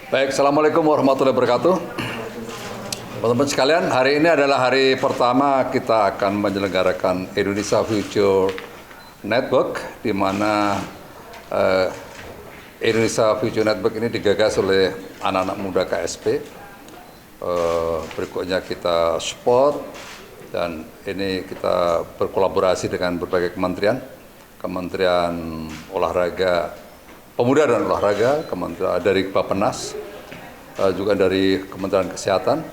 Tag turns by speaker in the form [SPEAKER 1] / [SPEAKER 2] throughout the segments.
[SPEAKER 1] Baik, Assalamualaikum warahmatullahi wabarakatuh. Teman-teman sekalian, hari ini adalah hari pertama kita akan menyelenggarakan Indonesia Future Network, di mana Indonesia Future Network ini digagas oleh anak-anak muda KSP. Berikutnya kita support, dan ini kita berkolaborasi dengan berbagai Kementerian Olahraga, Pemuda dan Olahraga, Kementerian dari Bappenas, juga dari Kementerian Kesehatan,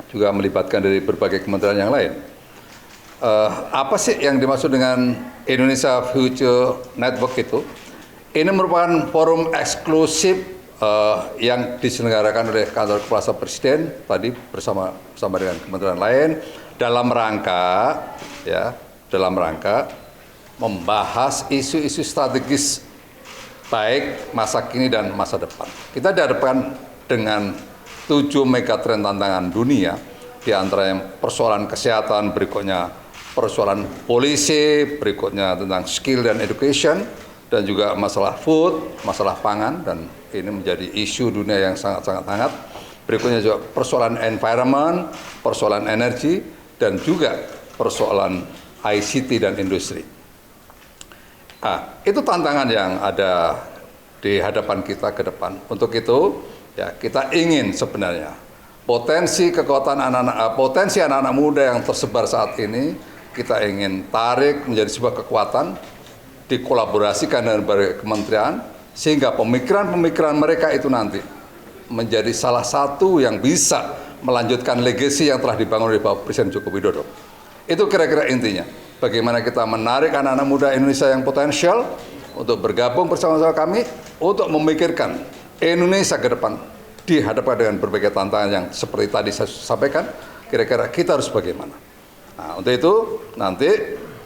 [SPEAKER 1] juga melibatkan dari berbagai kementerian yang lain. Apa sih yang dimaksud dengan Indonesia Future Network itu? Ini merupakan forum eksklusif yang diselenggarakan oleh Kantor Kepala Staf Presiden tadi bersama dengan kementerian lain dalam rangka membahas isu-isu strategis baik masa kini dan masa depan. Kita dihadapkan dengan 7 megatrend tantangan dunia, di antaranya persoalan kesehatan, berikutnya persoalan polisi, berikutnya tentang skill dan education, dan juga masalah food, masalah pangan, dan ini menjadi isu dunia yang sangat-sangat hangat. Berikutnya juga persoalan environment, persoalan energi, dan juga persoalan ICT dan industri. Itu tantangan yang ada di hadapan kita ke depan. Untuk itu, ya, kita ingin sebenarnya potensi anak-anak muda yang tersebar saat ini kita ingin tarik menjadi sebuah kekuatan, dikolaborasikan dengan berbagai kementerian, sehingga pemikiran-pemikiran mereka itu nanti menjadi salah satu yang bisa melanjutkan legasi yang telah dibangun oleh Bapak Presiden Joko Widodo. Itu kira-kira intinya. Bagaimana kita menarik anak-anak muda Indonesia yang potensial untuk bergabung bersama-sama kami untuk memikirkan Indonesia ke depan dihadapkan dengan berbagai tantangan yang seperti tadi saya sampaikan. Kira-kira kita harus bagaimana? Nah, untuk itu nanti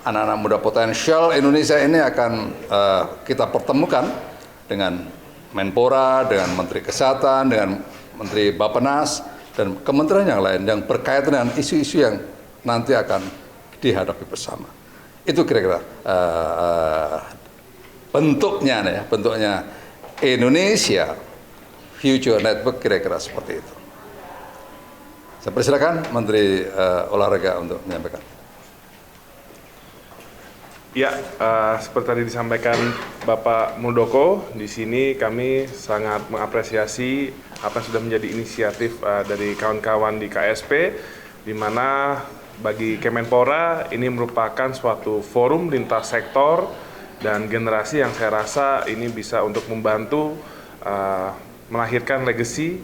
[SPEAKER 1] anak-anak muda potensial Indonesia ini akan kita pertemukan dengan Menpora, dengan Menteri Kesehatan, dengan Menteri Bappenas, dan kementerian yang lain yang berkaitan dengan isu-isu yang nanti akan dihadapi bersama. Itu kira-kira bentuknya Indonesia Future Network, kira-kira seperti itu. Saya persilakan Menteri Olahraga untuk menyampaikan.
[SPEAKER 2] Ya, seperti tadi disampaikan Bapak Muldoko, di sini kami sangat mengapresiasi apa yang sudah menjadi inisiatif dari kawan-kawan di KSP, di mana bagi Kemenpora ini merupakan suatu forum lintas sektor dan generasi yang saya rasa ini bisa untuk membantu melahirkan legacy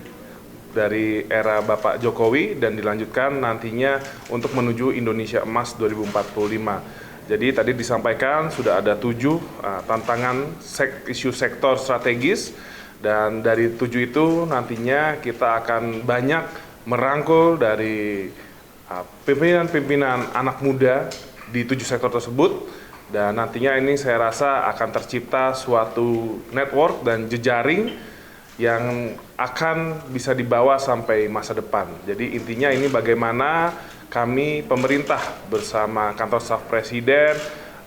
[SPEAKER 2] dari era Bapak Jokowi dan dilanjutkan nantinya untuk menuju Indonesia Emas 2045. Jadi tadi disampaikan sudah ada 7 tantangan isu sektor strategis, dan dari 7 itu nantinya kita akan banyak merangkul dari pimpinan-pimpinan anak muda di 7 sektor tersebut, dan nantinya ini saya rasa akan tercipta suatu network dan jejaring yang akan bisa dibawa sampai masa depan. Jadi intinya ini bagaimana kami pemerintah bersama Kantor Staf Presiden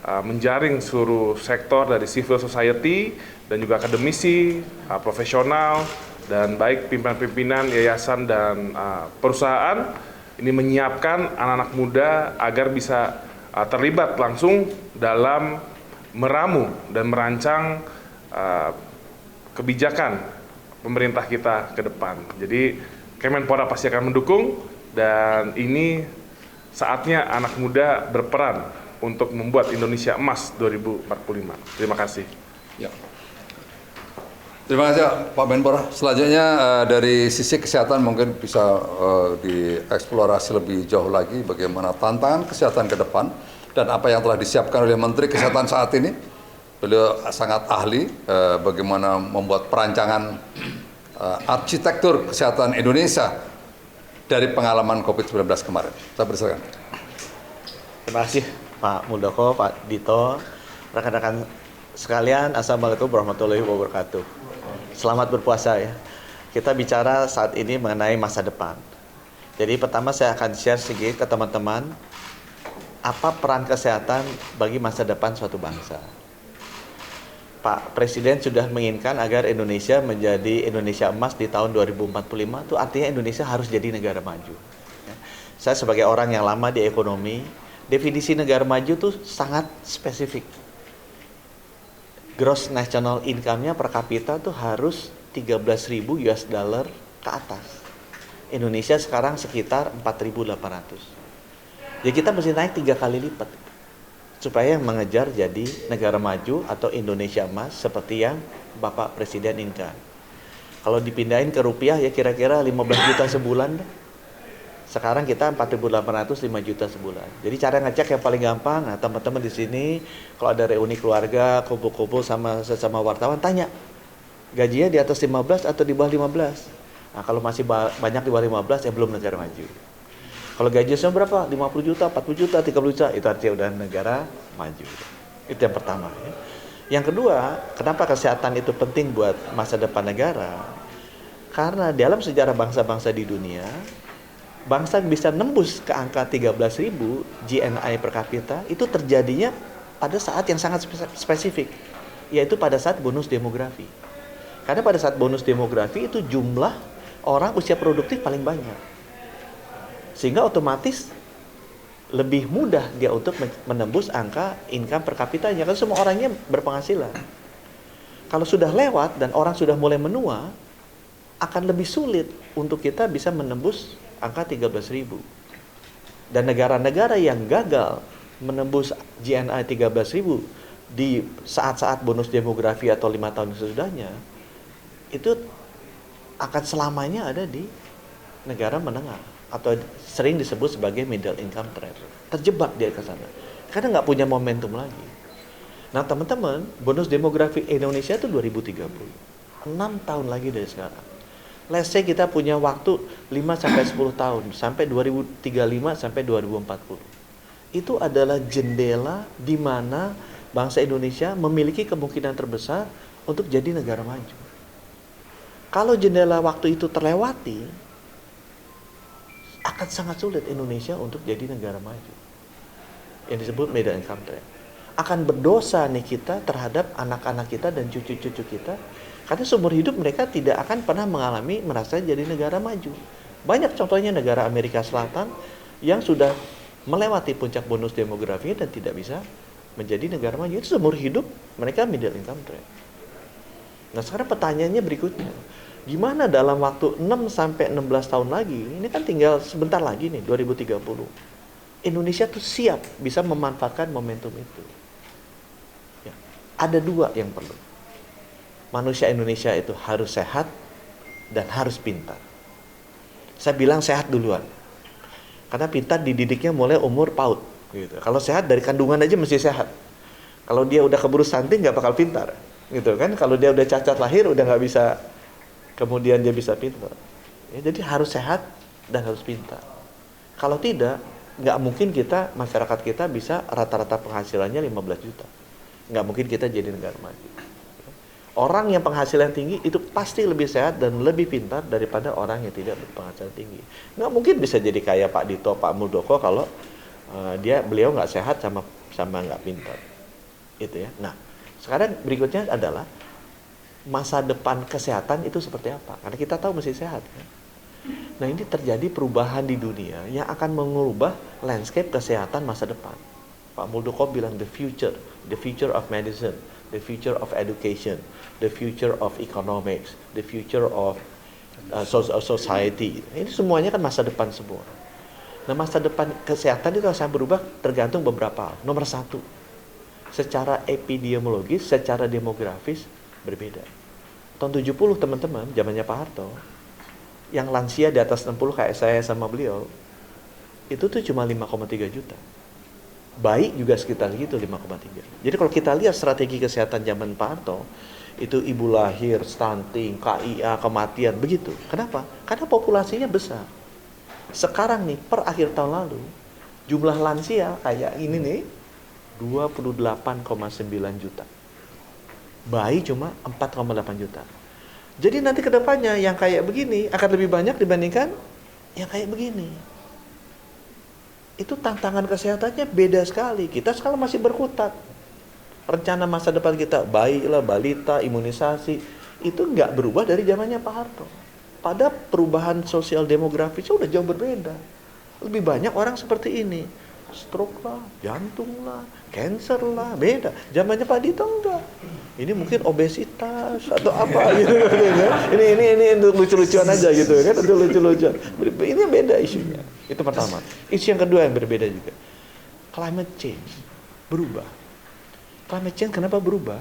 [SPEAKER 2] menjaring seluruh sektor dari civil society dan juga akademisi, profesional, dan baik pimpinan-pimpinan yayasan dan perusahaan, ini menyiapkan anak-anak muda agar bisa terlibat langsung dalam meramu dan merancang kebijakan pemerintah kita ke depan. Jadi Kemenpora pasti akan mendukung, dan ini saatnya anak muda berperan untuk membuat Indonesia Emas 2045. Terima kasih.
[SPEAKER 1] Ya. Terima kasih Pak Menpora. Selanjutnya dari sisi kesehatan mungkin bisa dieksplorasi lebih jauh lagi bagaimana tantangan kesehatan ke depan dan apa yang telah disiapkan oleh Menteri Kesehatan saat ini. Beliau sangat ahli bagaimana membuat perancangan arsitektur kesehatan Indonesia dari pengalaman COVID-19 kemarin. Saya persilakan.
[SPEAKER 3] Terima kasih Pak Muldoko, Pak Dito, rekan-rekan sekalian. Assalamualaikum warahmatullahi wabarakatuh. Selamat berpuasa ya. Kita bicara saat ini mengenai masa depan. Jadi pertama saya akan share sedikit ke teman-teman apa peran kesehatan bagi masa depan suatu bangsa. Pak Presiden sudah menginginkan agar Indonesia menjadi Indonesia emas di tahun 2045, itu artinya Indonesia harus jadi negara maju. Ya. Saya sebagai orang yang lama di ekonomi, definisi negara maju itu sangat spesifik. Gross national income-nya per kapita tuh harus 13.000 US dollar ke atas. Indonesia sekarang sekitar 4.800. Ya kita mesti naik 3 kali lipat supaya mengejar jadi negara maju atau Indonesia emas seperti yang Bapak Presiden inginkan. Kalau dipindahin ke rupiah ya kira-kira 15 juta sebulan deh. Sekarang kita 4.800, 5 juta sebulan. Jadi cara ngecek yang paling gampang, nah teman-teman di sini kalau ada reuni keluarga, kumpul-kumpul sama sesama wartawan, tanya gajinya di atas 15 atau di bawah 15. Nah kalau masih banyak di bawah 15 ya belum negara maju. Kalau gajinya berapa? 50 juta, 40 juta, 30 juta, itu artinya udah negara maju. Itu yang pertama. Ya. Yang kedua, kenapa kesehatan itu penting buat masa depan negara? Karena dalam sejarah bangsa-bangsa di dunia, bangsa bisa nembus ke angka 13.000 GNI per kapita, itu terjadinya pada saat yang sangat spesifik, yaitu pada saat bonus demografi. Karena pada saat bonus demografi itu jumlah orang usia produktif paling banyak. Sehingga otomatis lebih mudah dia untuk menembus angka income per kapitanya, karena semua orangnya berpenghasilan. Kalau sudah lewat dan orang sudah mulai menua, akan lebih sulit untuk kita bisa menembus angka 13.000. Dan negara-negara yang gagal menembus GNI 13.000 di saat-saat bonus demografi atau 5 tahun sesudahnya, itu akan selamanya ada di negara menengah atau sering disebut sebagai middle income trap. Terjebak dia ke sana karena nggak punya momentum lagi. Nah teman-teman, bonus demografi Indonesia itu 2030, 6 tahun lagi dari sekarang. Let's say kita punya waktu 5-10 tahun sampai 2035 sampai 2040. Itu adalah jendela di mana bangsa Indonesia memiliki kemungkinan terbesar untuk jadi negara maju. Kalau jendela waktu itu terlewati, akan sangat sulit Indonesia untuk jadi negara maju. Yang disebut middle income trap. Akan berdosa nih kita terhadap anak-anak kita dan cucu-cucu kita, karena seumur hidup mereka tidak akan pernah mengalami merasa jadi negara maju. Banyak contohnya negara Amerika Selatan yang sudah melewati puncak bonus demografi dan tidak bisa menjadi negara maju. Itu seumur hidup mereka middle income trap. Nah sekarang pertanyaannya berikutnya, gimana dalam waktu 6-16 tahun lagi, ini kan tinggal sebentar lagi nih, 2030. Indonesia tuh siap bisa memanfaatkan momentum itu. Ya, ada 2 yang perlu. Manusia Indonesia itu harus sehat dan harus pintar. Saya bilang sehat duluan. Karena pintar dididiknya mulai umur PAUD. Gitu. Kalau sehat dari kandungan aja mesti sehat. Kalau dia udah keburu stunting nggak bakal pintar. Gitu kan? Kalau dia udah cacat lahir udah nggak bisa, kemudian dia bisa pintar. Ya, jadi harus sehat dan harus pintar. Kalau tidak, nggak mungkin kita, masyarakat kita bisa rata-rata penghasilannya 15 juta. Nggak mungkin kita jadi negara maju. Orang yang penghasilan tinggi itu pasti lebih sehat dan lebih pintar daripada orang yang tidak berpenghasilan tinggi. Nggak mungkin bisa jadi kayak Pak Dito, Pak Muldoko kalau beliau nggak sehat sama nggak pintar. Itu ya. Nah, sekarang berikutnya adalah masa depan kesehatan itu seperti apa? Karena kita tahu mesti sehat. Kan? Nah ini terjadi perubahan di dunia yang akan mengubah landscape kesehatan masa depan. Pak Muldoko bilang the future of medicine, the future of education, the future of economics, the future of society. Ini semuanya kan masa depan semua. Nah masa depan kesehatan itu akan berubah tergantung beberapa. Nomor 1, secara epidemiologis, secara demografis berbeda. Tahun 70 teman-teman, zamannya Pak Harto, yang lansia di atas 60 kayak saya sama beliau, itu tuh cuma 5,3 juta. Bayi juga sekitar gitu 5,3. Jadi kalau kita lihat strategi kesehatan zaman Pak Harto, itu ibu lahir, stunting, KIA, kematian, begitu. Kenapa? Karena populasinya besar. Sekarang nih, per akhir tahun lalu, jumlah lansia kayak ini nih, 28,9 juta. Bayi cuma 4,8 juta. Jadi nanti ke depannya yang kayak begini akan lebih banyak dibandingkan yang kayak begini. Itu tantangan kesehatannya beda sekali. Kita sekarang masih berkutat. rencana masa depan kita, bayilah, balita, imunisasi, itu nggak berubah dari zamannya Pak Harto. Pada perubahan sosial demografisnya udah jauh berbeda. Lebih banyak orang seperti ini. Stroke lah, jantung lah, cancer lah, beda. Zamannya Pak Dito enggak. Ini mungkin obesitas atau apa gitu kan. Ini lucu-lucuan aja gitu kan, itu lucu-lucuan. Ini beda isunya. Itu pertama. Isu yang kedua yang berbeda juga. Climate change berubah. Climate change kenapa berubah?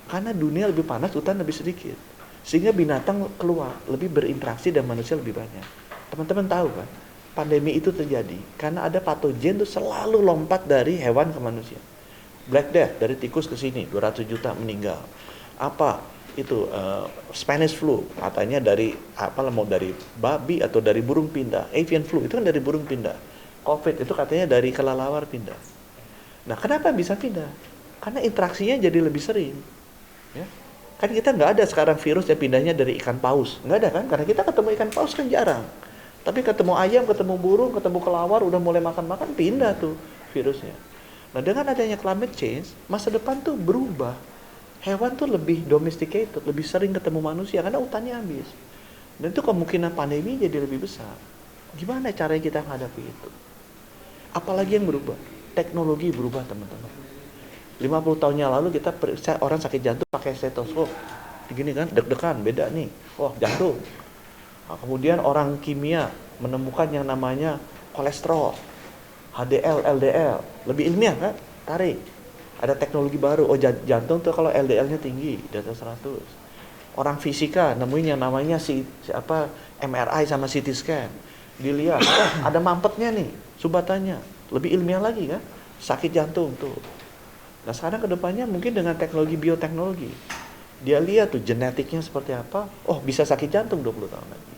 [SPEAKER 3] Karena dunia lebih panas, hutan lebih sedikit. Sehingga binatang keluar, lebih berinteraksi dan manusia lebih banyak. Teman-teman tahu kan? Pandemi itu terjadi karena ada patogen tuh selalu lompat dari hewan ke manusia. Black Death dari tikus ke sini 200 juta meninggal. Apa itu Spanish flu katanya dari mau dari babi atau dari burung pindah. Avian flu itu kan dari burung pindah. COVID itu katanya dari kelelawar pindah. Nah, kenapa bisa pindah? Karena interaksinya jadi lebih sering. Ya. Kan kita nggak ada sekarang virus yang pindahnya dari ikan paus. Nggak ada kan? Karena kita ketemu ikan paus kan jarang. Tapi ketemu ayam, ketemu burung, ketemu kelawar, udah mulai makan-makan, pindah tuh virusnya. Nah, dengan adanya climate change, masa depan tuh berubah. Hewan tuh lebih domesticated, lebih sering ketemu manusia, karena hutannya habis. Dan itu kemungkinan pandemi jadi lebih besar. Gimana caranya kita menghadapi itu? Apalagi yang berubah? Teknologi berubah, teman-teman. 50 tahun yang lalu kita periksa orang sakit jantung pakai stetoskop. Begini kan, deg-degan, beda nih. Wah, jantung. Nah, kemudian orang kimia menemukan yang namanya kolesterol, HDL, LDL, lebih ilmiah kan? Tarik. Ada teknologi baru. Oh, jantung tuh kalau LDL-nya tinggi, di atas 100. Orang fisika nemuin yang namanya MRI sama CT scan. Dilihat, ada mampetnya nih, subatannya. Lebih ilmiah lagi kan? Sakit jantung tuh. Nah, sekarang kedepannya mungkin dengan teknologi bioteknologi. Dia lihat tuh genetiknya seperti apa. Oh, bisa sakit jantung 20 tahun lagi.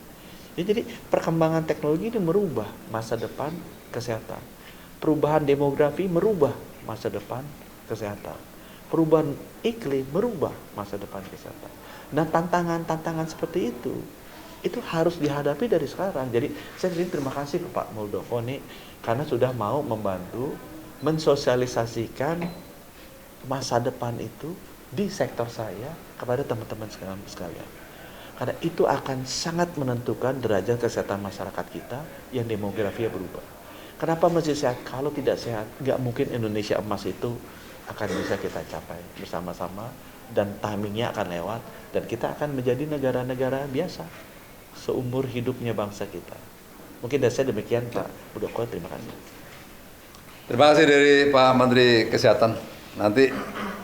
[SPEAKER 3] Ya, jadi perkembangan teknologi ini merubah masa depan kesehatan. Perubahan demografi merubah masa depan kesehatan. Perubahan iklim merubah masa depan kesehatan. Nah, tantangan-tantangan seperti itu harus dihadapi dari sekarang. Jadi saya terima kasih ke Pak Muldoko nih karena sudah mau membantu mensosialisasikan masa depan itu di sektor saya kepada teman-teman sekalian. Karena itu akan sangat menentukan derajat kesehatan masyarakat kita yang demografinya berubah. Kenapa mesti sehat? Kalau tidak sehat, nggak mungkin Indonesia emas itu akan bisa kita capai bersama-sama dan timingnya akan lewat dan kita akan menjadi negara-negara biasa seumur hidupnya bangsa kita. Mungkin dari saya demikian Pak Muldoko, terima kasih.
[SPEAKER 1] Terima kasih dari Pak Menteri Kesehatan. Nanti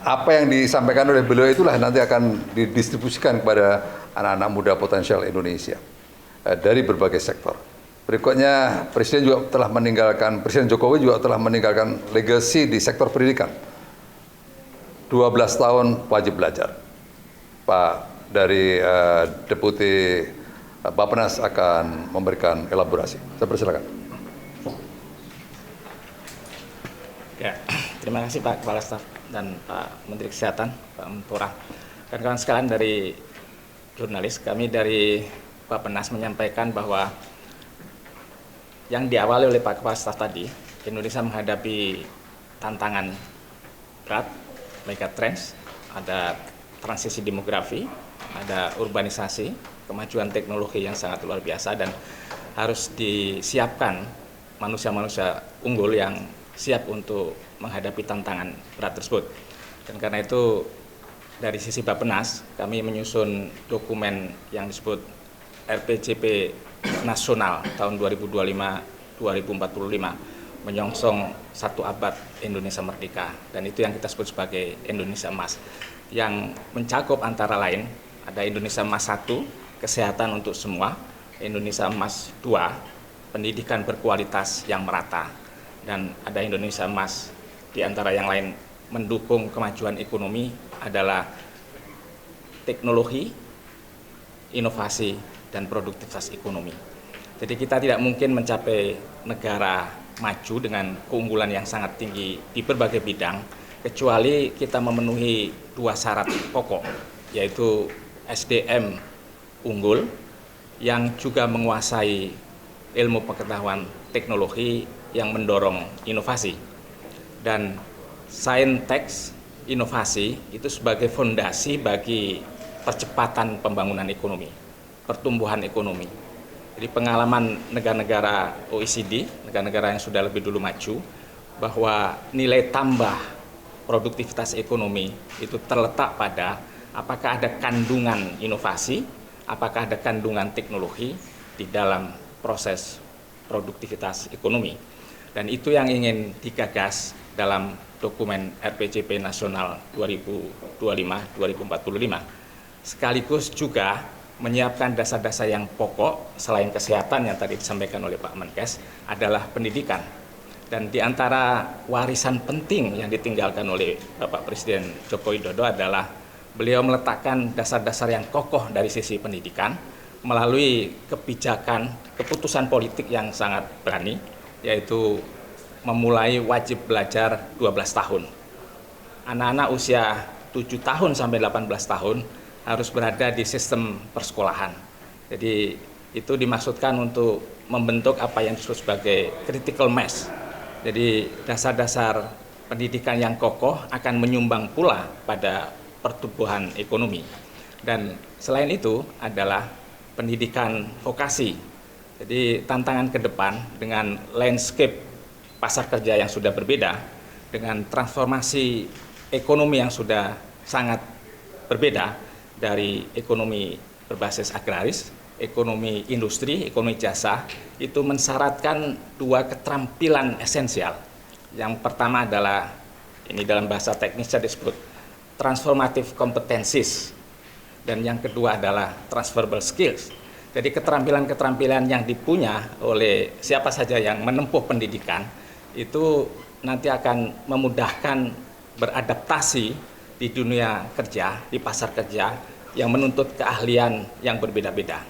[SPEAKER 1] apa yang disampaikan oleh beliau itulah nanti akan didistribusikan kepada anak-anak muda potensial Indonesia dari berbagai sektor. Berikutnya, Presiden Jokowi juga telah meninggalkan legacy di sektor pendidikan. 12 tahun wajib belajar. Pak dari Deputi Bappenas akan memberikan elaborasi. Saya persilakan.
[SPEAKER 4] Ya, terima kasih Pak Kepala Staf dan Pak Menteri Kesehatan, Pak Menpora. Kawan-kawan sekalian dari jurnalis, kami dari Bappenas menyampaikan bahwa yang diawali oleh Pak Kepala Staf tadi, Indonesia menghadapi tantangan berat, megatrends, ada transisi demografi, ada urbanisasi, kemajuan teknologi yang sangat luar biasa dan harus disiapkan manusia-manusia unggul yang siap untuk menghadapi tantangan berat tersebut. Dan karena itu dari sisi Bappenas kami menyusun dokumen yang disebut RPJP Nasional tahun 2025-2045 menyongsong 1 abad Indonesia Merdeka, dan itu yang kita sebut sebagai Indonesia Emas yang mencakup antara lain ada Indonesia Emas 1, kesehatan untuk semua, Indonesia Emas 2, pendidikan berkualitas yang merata, dan ada Indonesia Emas di antara yang lain mendukung kemajuan ekonomi adalah teknologi, inovasi, dan produktivitas ekonomi. Jadi kita tidak mungkin mencapai negara maju dengan keunggulan yang sangat tinggi di berbagai bidang kecuali kita memenuhi 2 syarat pokok, yaitu SDM unggul yang juga menguasai ilmu pengetahuan teknologi yang mendorong inovasi, dan saintek inovasi itu sebagai fondasi bagi percepatan pembangunan ekonomi, pertumbuhan ekonomi. Jadi pengalaman negara-negara OECD, negara-negara yang sudah lebih dulu maju, bahwa nilai tambah produktivitas ekonomi itu terletak pada apakah ada kandungan inovasi, apakah ada kandungan teknologi di dalam proses produktivitas ekonomi. Dan itu yang ingin digagas dalam dokumen RPJP Nasional 2025-2045. Sekaligus juga menyiapkan dasar-dasar yang pokok selain kesehatan yang tadi disampaikan oleh Pak Menkes adalah pendidikan. Dan di antara warisan penting yang ditinggalkan oleh Bapak Presiden Joko Widodo adalah beliau meletakkan dasar-dasar yang kokoh dari sisi pendidikan melalui kebijakan, keputusan politik yang sangat berani, yaitu memulai wajib belajar 12 tahun. Anak-anak usia 7 tahun sampai 18 tahun harus berada di sistem persekolahan. Jadi itu dimaksudkan untuk membentuk apa yang disebut sebagai critical mass. Jadi dasar-dasar pendidikan yang kokoh akan menyumbang pula pada pertumbuhan ekonomi. Dan selain itu adalah pendidikan vokasi. Jadi tantangan ke depan dengan landscape pasar kerja yang sudah berbeda, dengan transformasi ekonomi yang sudah sangat berbeda dari ekonomi berbasis agraris, ekonomi industri, ekonomi jasa, itu mensyaratkan dua keterampilan esensial. Yang pertama adalah, ini dalam bahasa teknisnya disebut transformative competencies, dan yang kedua adalah transferable skills. Jadi keterampilan-keterampilan yang dipunya oleh siapa saja yang menempuh pendidikan itu nanti akan memudahkan beradaptasi di dunia kerja, di pasar kerja yang menuntut keahlian yang berbeda-beda.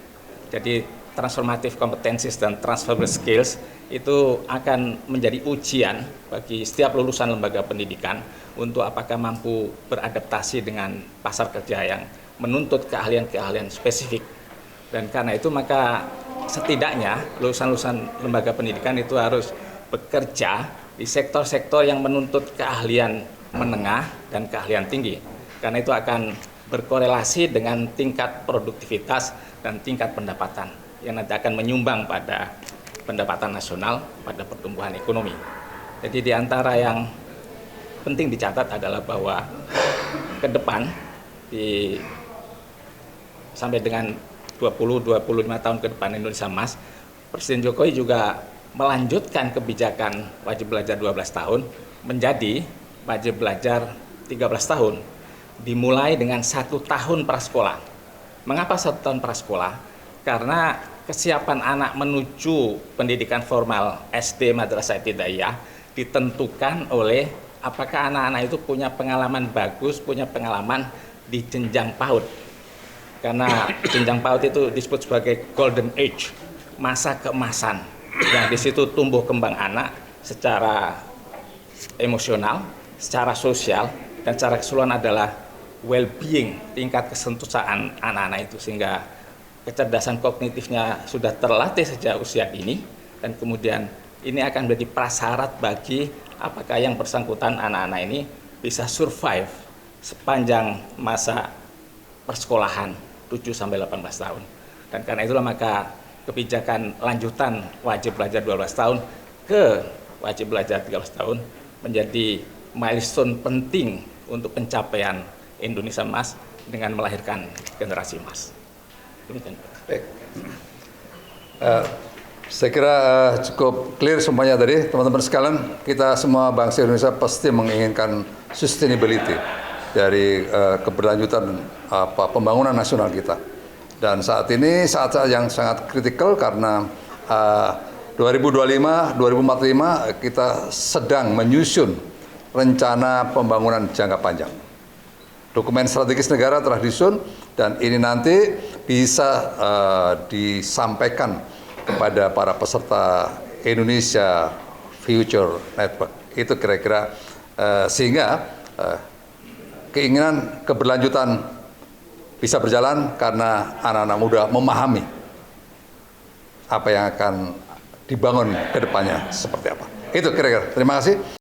[SPEAKER 4] Jadi transformative competencies dan transferable skills itu akan menjadi ujian bagi setiap lulusan lembaga pendidikan untuk apakah mampu beradaptasi dengan pasar kerja yang menuntut keahlian-keahlian spesifik. Dan karena itu maka setidaknya lulusan-lulusan lembaga pendidikan itu harus bekerja di sektor-sektor yang menuntut keahlian menengah dan keahlian tinggi. Karena itu akan berkorelasi dengan tingkat produktivitas dan tingkat pendapatan yang nanti akan menyumbang pada pendapatan nasional, pada pertumbuhan ekonomi. Jadi di antara yang penting dicatat adalah bahwa ke depan sampai dengan 20-25 tahun ke depan Indonesia Emas, Presiden Jokowi juga melanjutkan kebijakan wajib belajar 12 tahun menjadi wajib belajar 13 tahun. Dimulai dengan 1 tahun prasekolah. Mengapa 1 tahun prasekolah? Karena kesiapan anak menuju pendidikan formal SD Madrasah Ibtidaiyah ditentukan oleh apakah anak-anak itu punya pengalaman bagus, punya pengalaman di jenjang PAUD. Karena jenjang PAUD itu disebut sebagai golden age, masa keemasan. Yang di situ tumbuh kembang anak secara emosional, secara sosial, dan secara keseluruhan adalah well-being, tingkat kesentosan anak-anak itu, sehingga kecerdasan kognitifnya sudah terlatih sejak usia dini, dan kemudian ini akan menjadi prasyarat bagi apakah yang bersangkutan anak-anak ini bisa survive sepanjang masa persekolahan 7-18 tahun. Dan karena itulah maka kebijakan lanjutan wajib belajar 12 tahun ke wajib belajar 13 tahun menjadi milestone penting untuk pencapaian Indonesia Emas dengan melahirkan generasi emas. Demikian.
[SPEAKER 1] Baik. Saya kira cukup clear semuanya tadi, teman-teman sekalian. Kita semua bangsa Indonesia pasti menginginkan sustainability dari keberlanjutan pembangunan nasional kita. Dan saat ini saat-saat yang sangat kritikal karena 2025-2045 kita sedang menyusun rencana pembangunan jangka panjang. Dokumen strategis negara telah disusun dan ini nanti bisa disampaikan kepada para peserta Indonesia Future Network. Itu kira-kira sehingga keinginan keberlanjutan bisa berjalan karena anak-anak muda memahami apa yang akan dibangun ke depannya seperti apa. Itu kira-kira. Terima kasih.